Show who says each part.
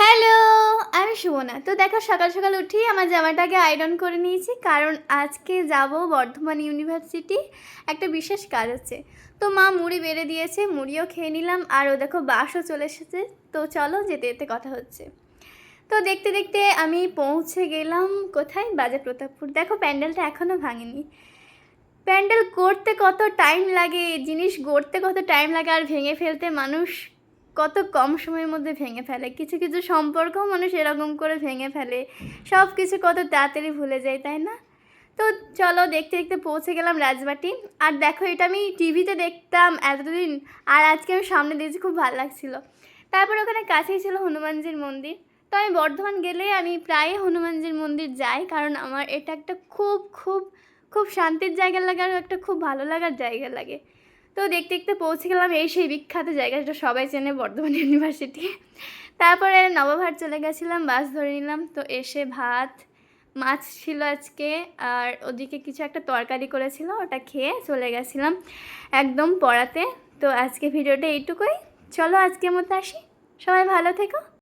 Speaker 1: Hello, আমি সুমনা। তো দেখো সকাল, সকাল উঠেই আমার জামাটাকে আয়রন করে নিয়েছি। কারণ আজকে যাব বর্ধমান ইউনিভার্সিটি। একটা বিশেষ কাজ আছে। তো মা মুড়ি বেড়ে দিয়েছে, মুড়িও খেয়ে নিলাম। আর ও দেখো বাসও চলে এসেছে। তো চলো যেতে, যেতে কথা হচ্ছে। তো দেখতে, দেখতে আমি পৌঁছে গেলাম কোথায়? বাজে প্রতাপপুর। দেখো প্যান্ডেলটা এখনও ভাঙেনি। প্যান্ডেল করতে কত টাইম লাগে, জিনিস গড়তে কত টাইম লাগে, আর ভেঙে ফেলতে মানুষ কত কম সময়ের মধ্যে ভেঙে ফেলে। কিছু কিছু সম্পর্কও মানুষ এরকম করে ভেঙে ফেলে, সব কিছু কত তাড়াতাড়ি ভুলে যায়, তাই না? তো চলো দেখতে দেখতে পৌঁছে গেলাম রাজবাটি। আর দেখো এটা আমি টিভিতে দেখতাম এতদিন, আর আজকে আমি সামনে দেখছি, খুব ভালো লাগছিলো। তারপর ওখানে কাছেই ছিল হনুমানজির মন্দির। তো আমি বর্ধমান গেলে আমি প্রায় হনুমানজির মন্দির যাই, কারণ আমার এটা একটা খুব খুব খুব শান্তির জায়গা লাগে, আর একটা খুব ভালো লাগার জায়গা লাগে। তো দেখতে দেখতে পৌঁছে গেলাম এই সেই বিখ্যাত জায়গা, যেটা সবাই চেনে, বর্ধমান ইউনিভার্সিটি। তারপরে নবাবহাট চলে গেছিলাম, বাস ধরে নিলাম। তো এসে ভাত, মাছ ছিল আজকে, আর ওদিকে কিছু একটা তরকারি করেছিল, ওটা খেয়ে চলে গেছিলাম একদম পড়াতে। তো আজকে ভিডিওটা এইটুকুই। চলো আজকের মতো আসি, সবাই ভালো থেকো।